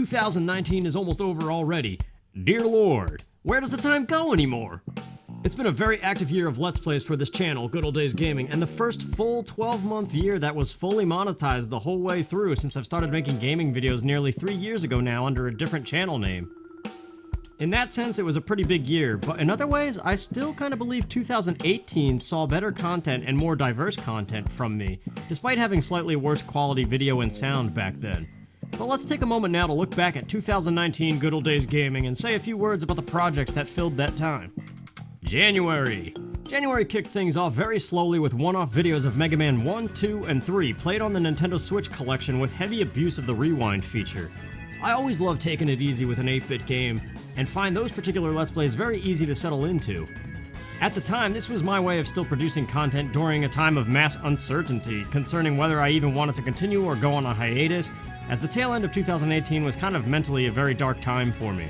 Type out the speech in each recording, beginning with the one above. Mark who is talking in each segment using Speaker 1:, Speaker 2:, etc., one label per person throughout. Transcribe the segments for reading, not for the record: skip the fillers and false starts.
Speaker 1: 2019 is almost over already. Dear Lord, where does the time go anymore? It's been a very active year of Let's Plays for this channel, Good Old Days Gaming, and the first full 12-month year that was fully monetized the whole way through since I've started making gaming videos nearly 3 years ago now under a different channel name. In that sense, it was a pretty big year, but in other ways, I still kind of believe 2018 saw better content and more diverse content from me, despite having slightly worse quality video and sound back then. But let's take a moment now to look back at 2019 Good Old Days Gaming and say a few words about the projects that filled that time. January kicked things off very slowly with one-off videos of Mega Man 1, 2, and 3 played on the Nintendo Switch collection with heavy abuse of the rewind feature. I always love taking it easy with an 8-bit game, and find those particular Let's Plays very easy to settle into. At the time, this was my way of still producing content during a time of mass uncertainty concerning whether I even wanted to continue or go on a hiatus, as the tail end of 2018 was kind of mentally a very dark time for me.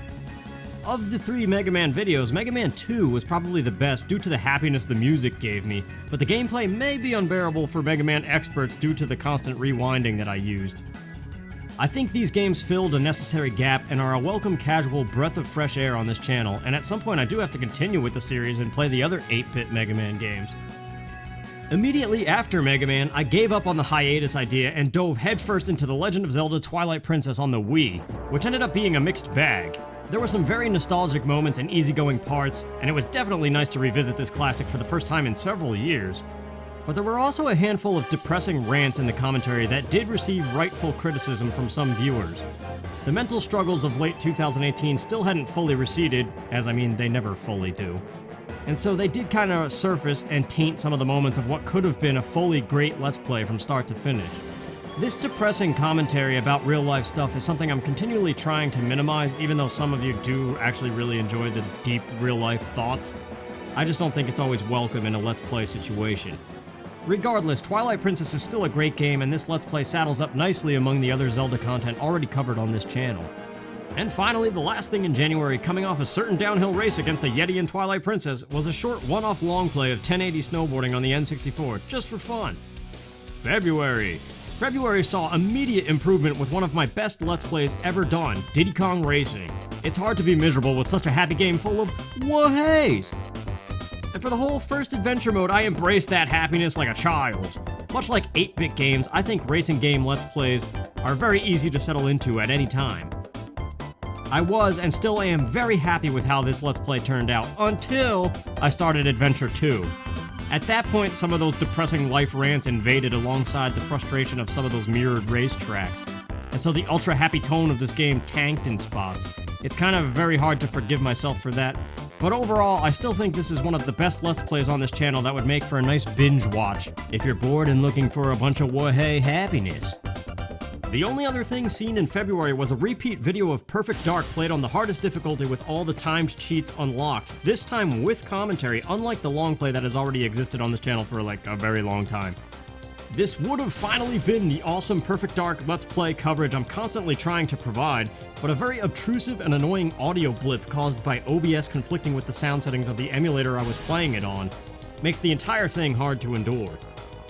Speaker 1: Of the 3 Mega Man videos, Mega Man 2 was probably the best due to the happiness the music gave me, but the gameplay may be unbearable for Mega Man experts due to the constant rewinding that I used. I think these games filled a necessary gap and are a welcome casual breath of fresh air on this channel, and at some point I do have to continue with the series and play the other 8-bit Mega Man games. Immediately after Mega Man, I gave up on the hiatus idea and dove headfirst into The Legend of Zelda Twilight Princess on the Wii, which ended up being a mixed bag. There were some very nostalgic moments and easygoing parts, and it was definitely nice to revisit this classic for the first time in several years. But there were also a handful of depressing rants in the commentary that did receive rightful criticism from some viewers. The mental struggles of late 2018 still hadn't fully receded, as I mean they never fully do. And so they did kind of surface and taint some of the moments of what could have been a fully great Let's Play from start to finish. This depressing commentary about real life stuff is something I'm continually trying to minimize, even though some of you do actually really enjoy the deep real life thoughts. I just don't think it's always welcome in a Let's Play situation. Regardless, Twilight Princess is still a great game, and this Let's Play saddles up nicely among the other Zelda content already covered on this channel. And finally, the last thing in January, coming off a certain downhill race against the Yeti and Twilight Princess, was a short one-off long play of 1080 snowboarding on the N64, just for fun. February saw immediate improvement with one of my best Let's Plays ever done, Diddy Kong Racing. It's hard to be miserable with such a happy game full of whahays. And for the whole first adventure mode, I embraced that happiness like a child. Much like 8-bit games, I think racing game Let's Plays are very easy to settle into at any time. I was, and still am, very happy with how this Let's Play turned out, until I started Adventure 2. At that point, some of those depressing life rants invaded alongside the frustration of some of those mirrored racetracks, and so the ultra-happy tone of this game tanked in spots. It's kind of very hard to forgive myself for that, but overall, I still think this is one of the best Let's Plays on this channel that would make for a nice binge watch, if you're bored and looking for a bunch of wahey happiness. The only other thing seen in February was a repeat video of Perfect Dark played on the hardest difficulty with all the timed cheats unlocked, this time with commentary, unlike the long play that has already existed on this channel for like a very long time. This would have finally been the awesome Perfect Dark Let's Play coverage I'm constantly trying to provide, but a very obtrusive and annoying audio blip caused by OBS conflicting with the sound settings of the emulator I was playing it on makes the entire thing hard to endure.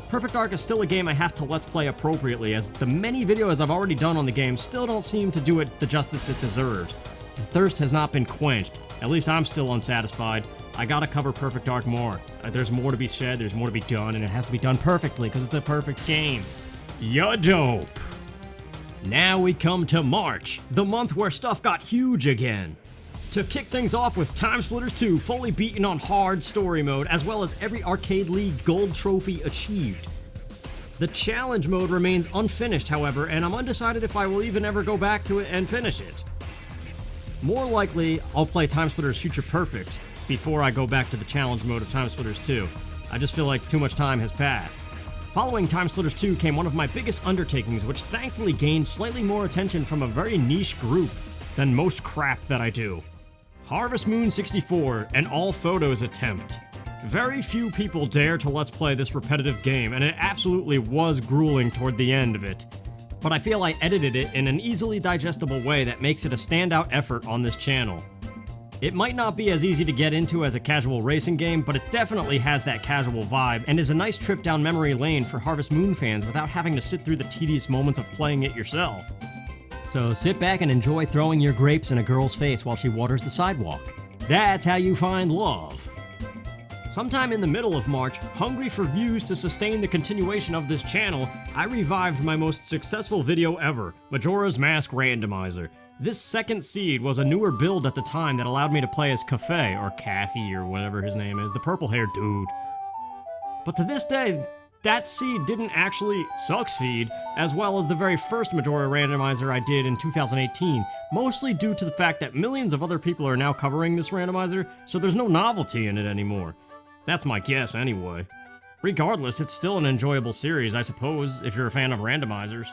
Speaker 1: Perfect Dark is still a game I have to Let's Play appropriately, as the many videos I've already done on the game still don't seem to do it the justice it deserves. The thirst has not been quenched. At least I'm still unsatisfied. I gotta cover Perfect Dark more. There's more to be said, there's more to be done, and it has to be done perfectly, because it's a perfect game. Ya dope! Now we come to March, the month where stuff got huge again. To kick things off was Time Splitters 2 fully beaten on hard story mode, as well as every Arcade League gold trophy achieved. The challenge mode remains unfinished, however, and I'm undecided if I will even ever go back to it and finish it. More likely, I'll play Time Splitters Future Perfect before I go back to the challenge mode of Time Splitters 2. I just feel like too much time has passed. Following Time Splitters 2 came one of my biggest undertakings, which thankfully gained slightly more attention from a very niche group than most crap that I do. Harvest Moon 64, an all photos attempt. Very few people dare to Let's Play this repetitive game, and it absolutely was grueling toward the end of it. But I feel I edited it in an easily digestible way that makes it a standout effort on this channel. It might not be as easy to get into as a casual racing game, but it definitely has that casual vibe, and is a nice trip down memory lane for Harvest Moon fans without having to sit through the tedious moments of playing it yourself. So sit back and enjoy throwing your grapes in a girl's face while she waters the sidewalk. That's how you find love. Sometime in the middle of March, hungry for views to sustain the continuation of this channel, I revived my most successful video ever, Majora's Mask Randomizer. This second seed was a newer build at the time that allowed me to play as Cafe, or Kathy, or whatever his name is, the purple-haired dude. But to this day, that seed didn't actually succeed, as well as the very first Majora randomizer I did in 2018, mostly due to the fact that millions of other people are now covering this randomizer, so there's no novelty in it anymore. That's my guess anyway. Regardless, it's still an enjoyable series, I suppose, if you're a fan of randomizers.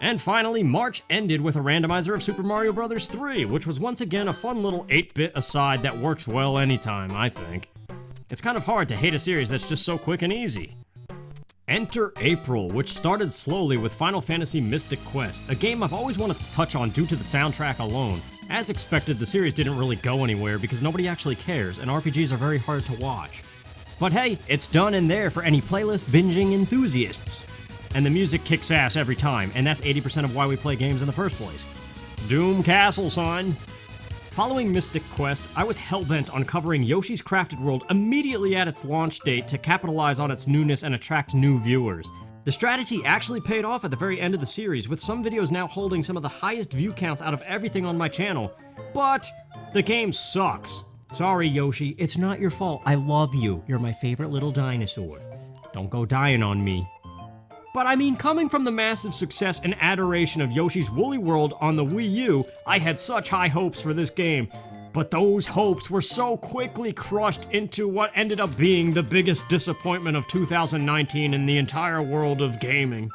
Speaker 1: And finally, March ended with a randomizer of Super Mario Bros. 3, which was once again a fun little 8-bit aside that works well anytime, I think. It's kind of hard to hate a series that's just so quick and easy. Enter April, which started slowly with Final Fantasy Mystic Quest, a game I've always wanted to touch on due to the soundtrack alone. As expected, the series didn't really go anywhere because nobody actually cares, and RPGs are very hard to watch. But hey, it's done and there for any playlist binging enthusiasts. And the music kicks ass every time, and that's 80% of why we play games in the first place. Doom Castle, son! Following Mystic Quest, I was hellbent on covering Yoshi's Crafted World immediately at its launch date to capitalize on its newness and attract new viewers. The strategy actually paid off at the very end of the series, with some videos now holding some of the highest view counts out of everything on my channel. But the game sucks. Sorry, Yoshi, it's not your fault. I love you. You're my favorite little dinosaur. Don't go dying on me. But I mean, coming from the massive success and adoration of Yoshi's Woolly World on the Wii U, I had such high hopes for this game. But those hopes were so quickly crushed into what ended up being the biggest disappointment of 2019 in the entire world of gaming.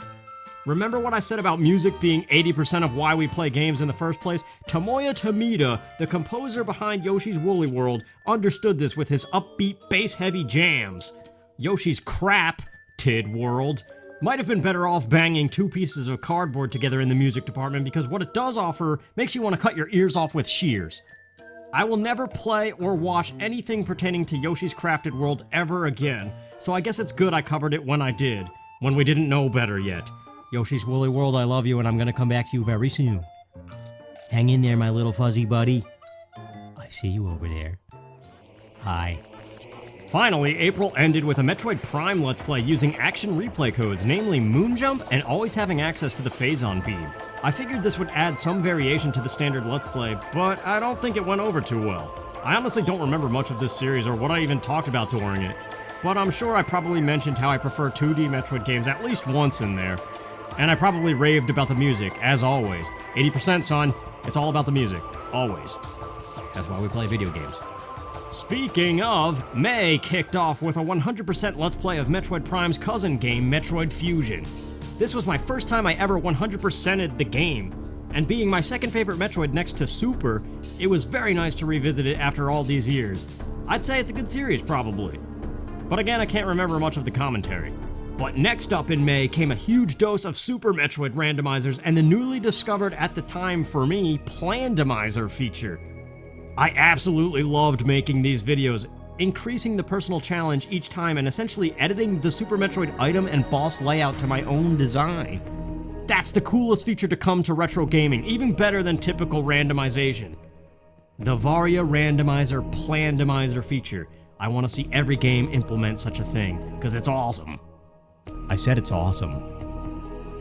Speaker 1: Remember what I said about music being 80% of why we play games in the first place? Tomoya Tomita, the composer behind Yoshi's Woolly World, understood this with his upbeat, bass-heavy jams. Yoshi's crap-tid world might have been better off banging two pieces of cardboard together in the music department, because what it does offer makes you want to cut your ears off with shears. I will never play or watch anything pertaining to Yoshi's Crafted World ever again, so I guess it's good I covered it when I did, when we didn't know better yet. Yoshi's Woolly World, I love you, and I'm gonna come back to you very soon. Hang in there, my little fuzzy buddy. I see you over there. Hi. Finally, April ended with a Metroid Prime Let's Play using action replay codes, namely Moonjump and always having access to the Phazon Beam. I figured this would add some variation to the standard Let's Play, but I don't think it went over too well. I honestly don't remember much of this series or what I even talked about during it, but I'm sure I probably mentioned how I prefer 2D Metroid games at least once in there. And I probably raved about the music, as always. 80%, son. It's all about the music. Always. That's why we play video games. Speaking of, May kicked off with a 100% Let's Play of Metroid Prime's cousin game, Metroid Fusion. This was my first time I ever 100%ed the game, and being my second favorite Metroid next to Super, it was very nice to revisit it after all these years. I'd say it's a good series, probably. But again, I can't remember much of the commentary. But next up in May came a huge dose of Super Metroid randomizers and the newly discovered at the time for me, Plandomizer feature. I absolutely loved making these videos, increasing the personal challenge each time and essentially editing the Super Metroid item and boss layout to my own design. That's the coolest feature to come to retro gaming, even better than typical randomization. The Varia Randomizer Plandomizer feature. I want to see every game implement such a thing, because it's awesome. I said it's awesome.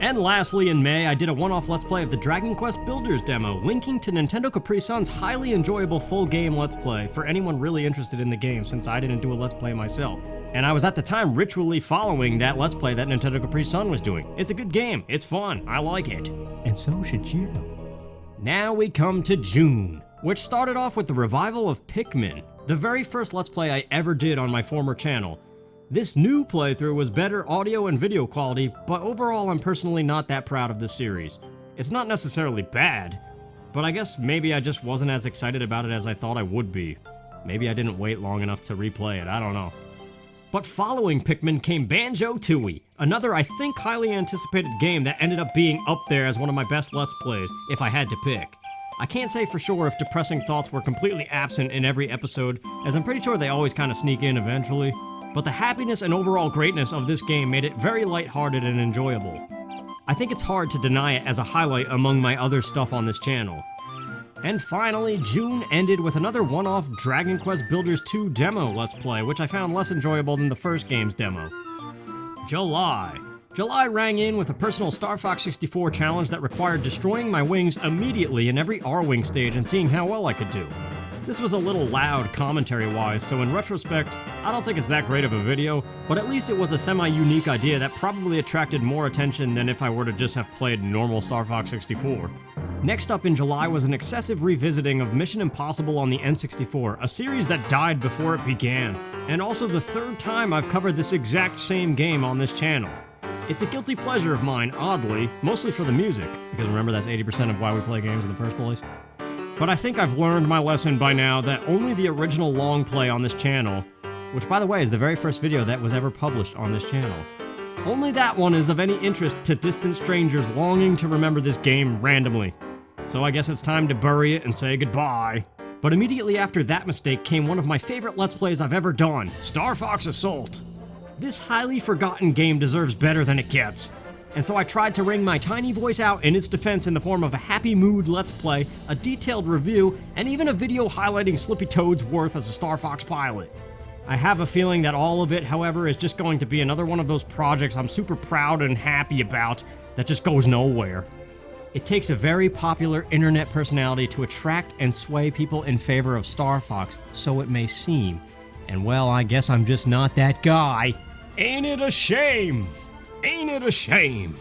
Speaker 1: And lastly, in May, I did a one-off Let's Play of the Dragon Quest Builders demo, linking to Nintendo Capri Sun's highly enjoyable full-game Let's Play for anyone really interested in the game, since I didn't do a Let's Play myself. And I was at the time ritually following that Let's Play that Nintendo Capri Sun was doing. It's a good game, it's fun, I like it. And so should you. Now we come to June, which started off with the revival of Pikmin, the very first Let's Play I ever did on my former channel. This new playthrough was better audio and video quality, but overall I'm personally not that proud of this series. It's not necessarily bad, but I guess maybe I just wasn't as excited about it as I thought I would be. Maybe I didn't wait long enough to replay it, I don't know. But following Pikmin came Banjo-Tooie, another I think highly anticipated game that ended up being up there as one of my best Let's Plays, if I had to pick. I can't say for sure if depressing thoughts were completely absent in every episode, as I'm pretty sure they always kind of sneak in eventually. But the happiness and overall greatness of this game made it very lighthearted and enjoyable. I think it's hard to deny it as a highlight among my other stuff on this channel. And finally, June ended with another one-off Dragon Quest Builders 2 demo Let's Play, which I found less enjoyable than the first game's demo. July rang in with a personal Star Fox 64 challenge that required destroying my wings immediately in every R-Wing stage and seeing how well I could do. This was a little loud commentary-wise, so in retrospect, I don't think it's that great of a video, but at least it was a semi-unique idea that probably attracted more attention than if I were to just have played normal Star Fox 64. Next up in July was an excessive revisiting of Mission Impossible on the N64, a series that died before it began, and also the third time I've covered this exact same game on this channel. It's a guilty pleasure of mine, oddly, mostly for the music, because remember that's 80% of why we play games in the first place. But I think I've learned my lesson by now that only the original long play on this channel, which by the way is the very first video that was ever published on this channel, only that one is of any interest to distant strangers longing to remember this game randomly. So I guess it's time to bury it and say goodbye. But immediately after that mistake came one of my favorite Let's Plays I've ever done, Star Fox Assault. This highly forgotten game deserves better than it gets. And so I tried to wring my tiny voice out in its defense in the form of a happy mood Let's Play, a detailed review, and even a video highlighting Slippy Toad's worth as a Star Fox pilot. I have a feeling that all of it, however, is just going to be another one of those projects I'm super proud and happy about that just goes nowhere. It takes a very popular internet personality to attract and sway people in favor of Star Fox, so it may seem. And well, I guess I'm just not that guy. Ain't it a shame? Ain't it a shame?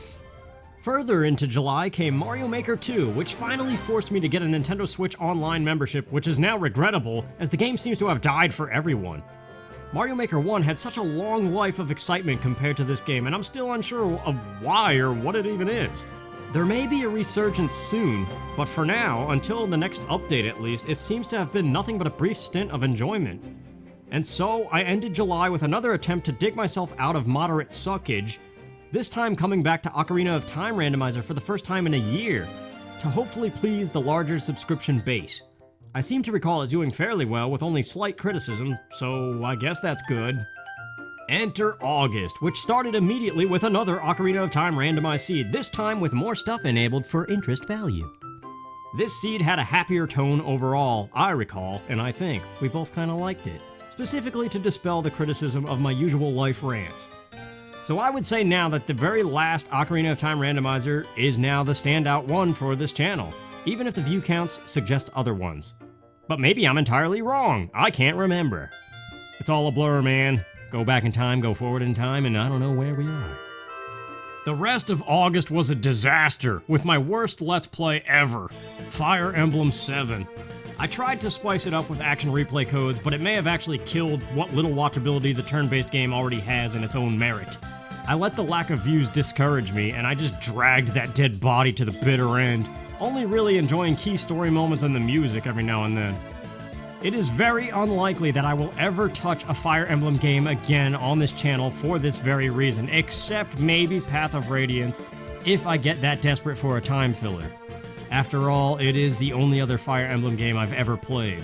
Speaker 1: Further into July came Mario Maker 2, which finally forced me to get a Nintendo Switch Online membership, which is now regrettable, as the game seems to have died for everyone. Mario Maker 1 had such a long life of excitement compared to this game, and I'm still unsure of why or what it even is. There may be a resurgence soon, but for now, until the next update at least, it seems to have been nothing but a brief stint of enjoyment. And so, I ended July with another attempt to dig myself out of moderate suckage, this time coming back to Ocarina of Time Randomizer for the first time in a year, to hopefully please the larger subscription base. I seem to recall it doing fairly well with only slight criticism, so I guess that's good. Enter August, which started immediately with another Ocarina of Time randomized seed, this time with more stuff enabled for interest value. This seed had a happier tone overall, I recall, and I think we both kinda liked it, specifically to dispel the criticism of my usual life rants. So I would say now that the very last Ocarina of Time randomizer is now the standout one for this channel, even if the view counts suggest other ones. But maybe I'm entirely wrong, I can't remember. It's all a blur, man. Go back in time, go forward in time, and I don't know where we are. The rest of August was a disaster, with my worst Let's Play ever, Fire Emblem 7. I tried to spice it up with action replay codes, but it may have actually killed what little watchability the turn-based game already has in its own merit. I let the lack of views discourage me, and I just dragged that dead body to the bitter end, only really enjoying key story moments and the music every now and then. It is very unlikely that I will ever touch a Fire Emblem game again on this channel for this very reason, except maybe Path of Radiance, if I get that desperate for a time filler. After all, it is the only other Fire Emblem game I've ever played.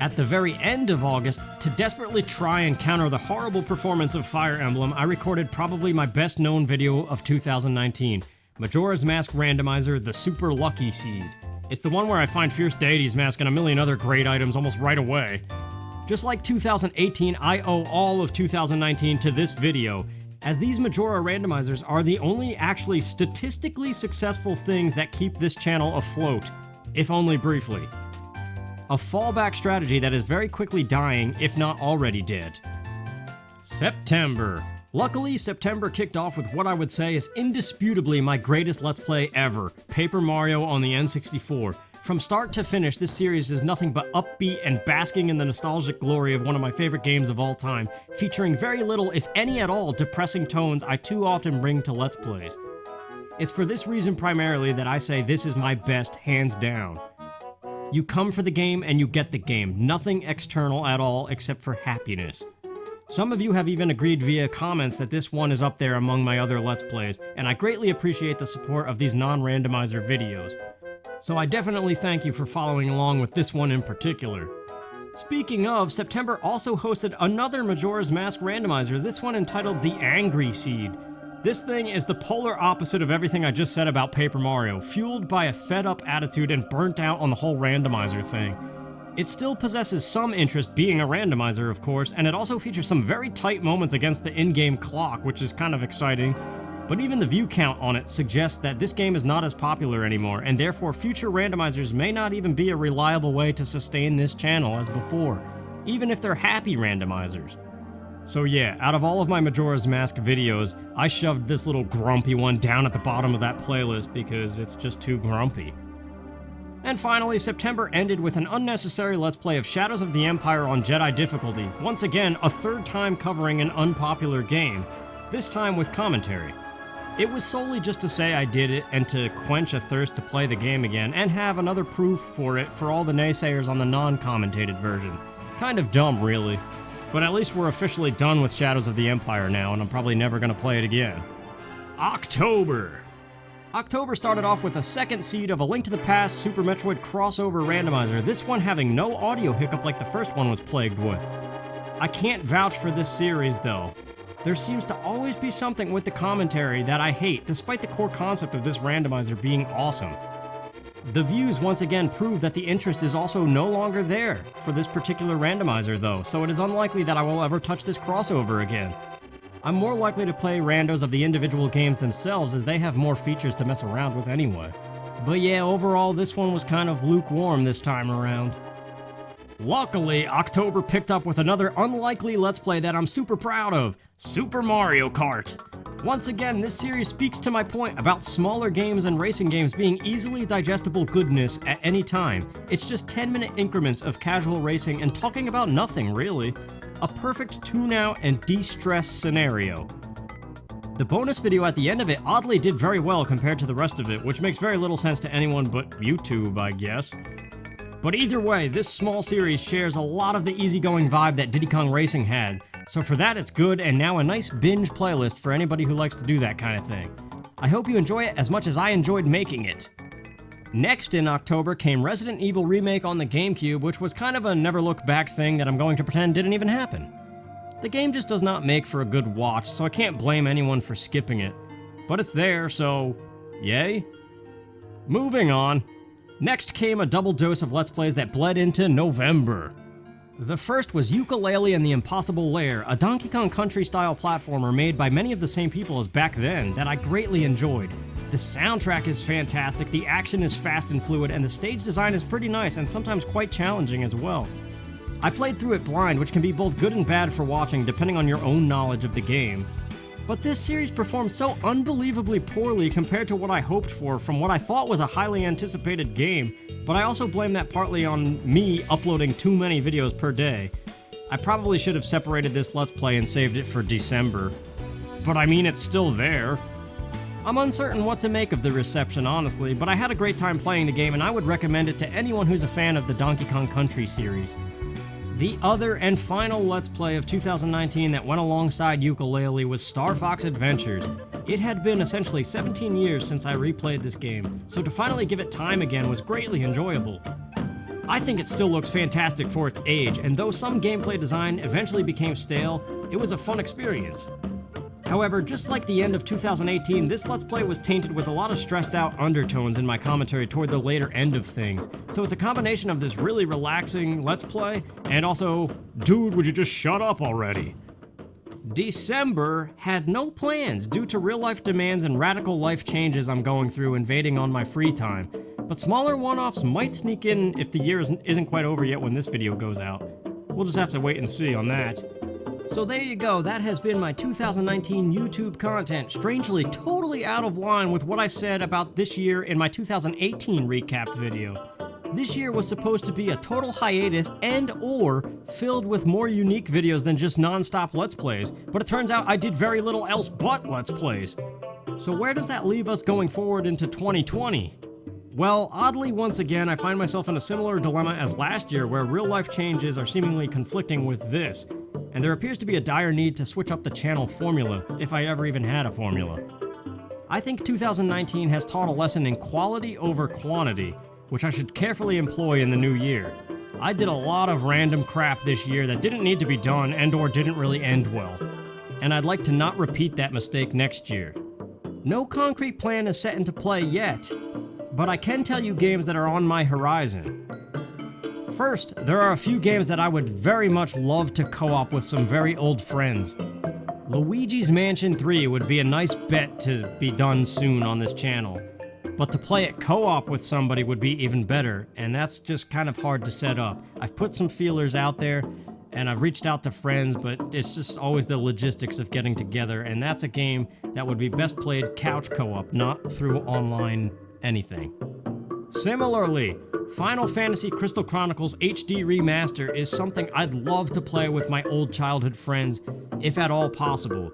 Speaker 1: At the very end of August, to desperately try and counter the horrible performance of Fire Emblem, I recorded probably my best known video of 2019, Majora's Mask Randomizer, the Super Lucky Seed. It's the one where I find Fierce Deity's Mask and a million other great items almost right away. Just like 2018, I owe all of 2019 to this video, as these Majora randomizers are the only actually statistically successful things that keep this channel afloat, if only briefly. A fallback strategy that is very quickly dying, if not already dead. September. Luckily, September kicked off with what I would say is indisputably my greatest Let's Play ever, Paper Mario on the N64. From start to finish, this series is nothing but upbeat and basking in the nostalgic glory of one of my favorite games of all time, featuring very little, if any at all, depressing tones I too often bring to Let's Plays. It's for this reason primarily that I say this is my best, hands down. You come for the game and you get the game, nothing external at all except for happiness. Some of you have even agreed via comments that this one is up there among my other Let's Plays, and I greatly appreciate the support of these non-randomizer videos. So I definitely thank you for following along with this one in particular. Speaking of, September also hosted another Majora's Mask randomizer, this one entitled The Angry Seed. This thing is the polar opposite of everything I just said about Paper Mario, fueled by a fed-up attitude and burnt out on the whole randomizer thing. It still possesses some interest being a randomizer, of course, and it also features some very tight moments against the in-game clock, which is kind of exciting. But even the view count on it suggests that this game is not as popular anymore, and therefore future randomizers may not even be a reliable way to sustain this channel as before, even if they're happy randomizers. So yeah, out of all of my Majora's Mask videos, I shoved this little grumpy one down at the bottom of that playlist because it's just too grumpy. And finally, September ended with an unnecessary Let's Play of Shadows of the Empire on Jedi difficulty, once again a third time covering an unpopular game, this time with commentary. It was solely just to say I did it and to quench a thirst to play the game again and have another proof for it for all the naysayers on the non-commentated versions. Kind of dumb, really. But at least we're officially done with Shadows of the Empire now, and I'm probably never gonna play it again. October started off with a second seed of A Link to the Past Super Metroid crossover randomizer, this one having no audio hiccup like the first one was plagued with. I can't vouch for this series though. There seems to always be something with the commentary that I hate, despite the core concept of this randomizer being awesome. The views once again prove that the interest is also no longer there for this particular randomizer though, so it is unlikely that I will ever touch this crossover again. I'm more likely to play randos of the individual games themselves as they have more features to mess around with anyway. But yeah, overall this one was kind of lukewarm this time around. Luckily, October picked up with another unlikely Let's Play that I'm super proud of, Super Mario Kart. Once again, this series speaks to my point about smaller games and racing games being easily digestible goodness at any time. It's just 10-minute increments of casual racing and talking about nothing, really. A perfect tune-out and de-stress scenario. The bonus video at the end of it oddly did very well compared to the rest of it, which makes very little sense to anyone but YouTube, I guess. But either way, this small series shares a lot of the easygoing vibe that Diddy Kong Racing had, so for that it's good and now a nice binge playlist for anybody who likes to do that kind of thing. I hope you enjoy it as much as I enjoyed making it. Next in October came Resident Evil Remake on the GameCube, which was kind of a never look back thing that I'm going to pretend didn't even happen. The game just does not make for a good watch, so I can't blame anyone for skipping it. But it's there, so yay. Moving on. Next came a double dose of Let's Plays that bled into November. The first was Yooka-Laylee and the Impossible Lair, a Donkey Kong Country-style platformer made by many of the same people as back then that I greatly enjoyed. The soundtrack is fantastic, the action is fast and fluid, and the stage design is pretty nice and sometimes quite challenging as well. I played through it blind, which can be both good and bad for watching depending on your own knowledge of the game. But this series performed so unbelievably poorly compared to what I hoped for from what I thought was a highly anticipated game, but I also blame that partly on me uploading too many videos per day. I probably should have separated this Let's Play and saved it for December. But I mean, it's still there. I'm uncertain what to make of the reception, honestly, but I had a great time playing the game and I would recommend it to anyone who's a fan of the Donkey Kong Country series. The other and final Let's Play of 2019 that went alongside Yooka-Laylee was Star Fox Adventures. It had been essentially 17 years since I replayed this game, so to finally give it time again was greatly enjoyable. I think it still looks fantastic for its age, and though some gameplay design eventually became stale, it was a fun experience. However, just like the end of 2018, this Let's Play was tainted with a lot of stressed out undertones in my commentary toward the later end of things. So it's a combination of this really relaxing Let's Play, and also, dude, would you just shut up already? December had no plans due to real life demands and radical life changes I'm going through invading on my free time. But smaller one-offs might sneak in if the year isn't quite over yet when this video goes out. We'll just have to wait and see on that. So there you go, that has been my 2019 YouTube content, strangely totally out of line with what I said about this year in my 2018 recap video. This year was supposed to be a total hiatus and/or filled with more unique videos than just non-stop Let's Plays, but it turns out I did very little else but Let's Plays. So where does that leave us going forward into 2020? Well, oddly, once again, I find myself in a similar dilemma as last year where real-life changes are seemingly conflicting with this, and there appears to be a dire need to switch up the channel formula, if I ever even had a formula. I think 2019 has taught a lesson in quality over quantity, which I should carefully employ in the new year. I did a lot of random crap this year that didn't need to be done and/or didn't really end well. and I'd like to not repeat that mistake next year. No concrete plan is set into play yet, but I can tell you games that are on my horizon. First, there are a few games that I would very much love to co-op with some very old friends. Luigi's Mansion 3 would be a nice bet to be done soon on this channel, but to play it co-op with somebody would be even better, and that's just kind of hard to set up. I've put some feelers out there, and I've reached out to friends, but it's just always the logistics of getting together, and that's a game that would be best played couch co-op, not through online anything. Similarly, Final Fantasy Crystal Chronicles HD Remaster is something I'd love to play with my old childhood friends, if at all possible.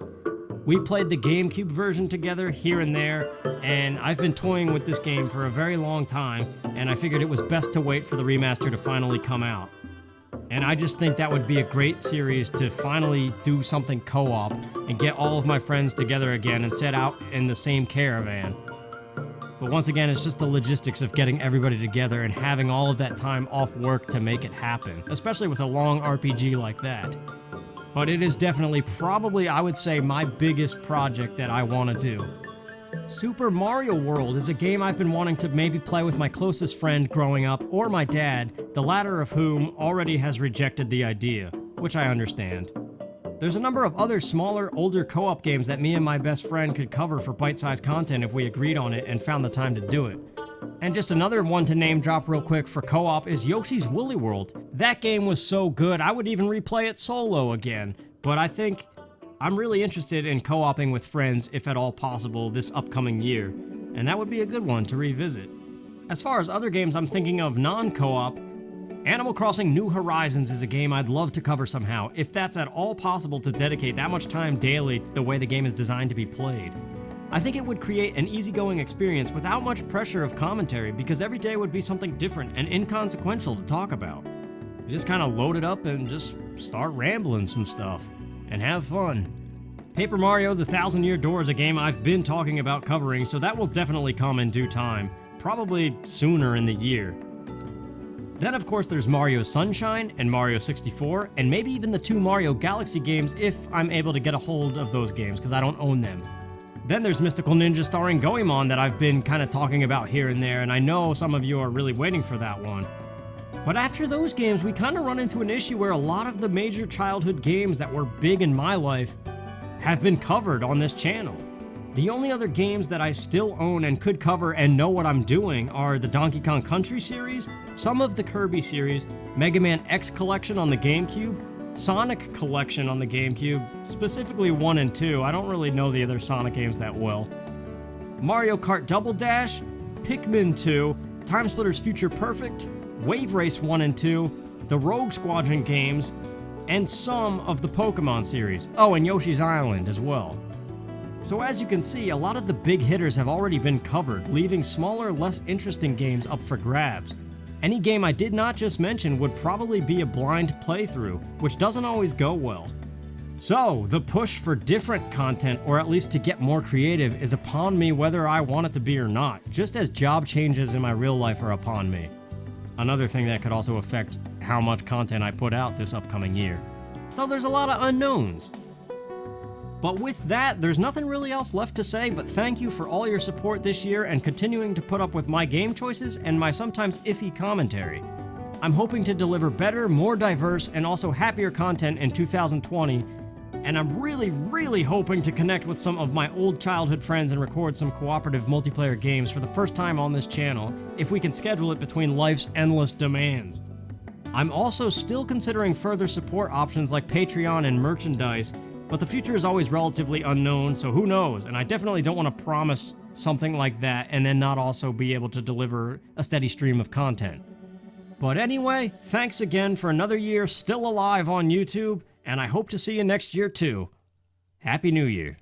Speaker 1: We played the GameCube version together here and there, and I've been toying with this game for a very long time, and I figured it was best to wait for the remaster to finally come out. And I just think that would be a great series to finally do something co-op and get all of my friends together again and set out in the same caravan. But once again, it's just the logistics of getting everybody together and having all of that time off work to make it happen, especially with a long RPG like that. But it is definitely probably, I would say, my biggest project that I want to do. Super Mario World is a game I've been wanting to maybe play with my closest friend growing up, or my dad, the latter of whom already has rejected the idea, which I understand. There's a number of other smaller, older co-op games that me and my best friend could cover for bite-sized content if we agreed on it and found the time to do it. And just another one to name drop real quick for co-op is Yoshi's Woolly World. That game was so good, I would even replay it solo again. But I think I'm really interested in co-oping with friends, if at all possible, this upcoming year. And that would be a good one to revisit. As far as other games I'm thinking of non-co-op, Animal Crossing New Horizons is a game I'd love to cover somehow, if that's at all possible to dedicate that much time daily the way the game is designed to be played. I think it would create an easygoing experience without much pressure of commentary because every day would be something different and inconsequential to talk about. You just kind of load it up and just start rambling some stuff and have fun. Paper Mario: The Thousand Year Door is a game I've been talking about covering, so that will definitely come in due time, probably sooner in the year. Then of course there's Mario Sunshine and Mario 64, and maybe even the 2 Mario Galaxy games if I'm able to get a hold of those games, because I don't own them. Then there's Mystical Ninja starring Goemon that I've been kind of talking about here and there, and I know some of you are really waiting for that one. But after those games, we kind of run into an issue where a lot of the major childhood games that were big in my life have been covered on this channel. The only other games that I still own and could cover and know what I'm doing are the Donkey Kong Country series, some of the Kirby series, Mega Man X Collection on the GameCube, Sonic Collection on the GameCube, specifically 1 and 2, I don't really know the other Sonic games that well, Mario Kart Double Dash, Pikmin 2, Time Splitters Future Perfect, Wave Race 1 and 2, the Rogue Squadron games, and some of the Pokemon series. Oh, and Yoshi's Island as well. So as you can see, a lot of the big hitters have already been covered, leaving smaller, less interesting games up for grabs. Any game I did not just mention would probably be a blind playthrough, which doesn't always go well. So, the push for different content, or at least to get more creative, is upon me whether I want it to be or not, just as job changes in my real life are upon me. Another thing that could also affect how much content I put out this upcoming year. So there's a lot of unknowns. But with that, there's nothing really else left to say, but thank you for all your support this year and continuing to put up with my game choices and my sometimes iffy commentary. I'm hoping to deliver better, more diverse, and also happier content in 2020, and I'm really hoping to connect with some of my old childhood friends and record some cooperative multiplayer games for the first time on this channel, if we can schedule it between life's endless demands. I'm also still considering further support options like Patreon and merchandise, but the future is always relatively unknown, so who knows, and I definitely don't want to promise something like that and then not also be able to deliver a steady stream of content. But anyway, thanks again for another year still alive on YouTube, and I hope to see you next year too. Happy New Year.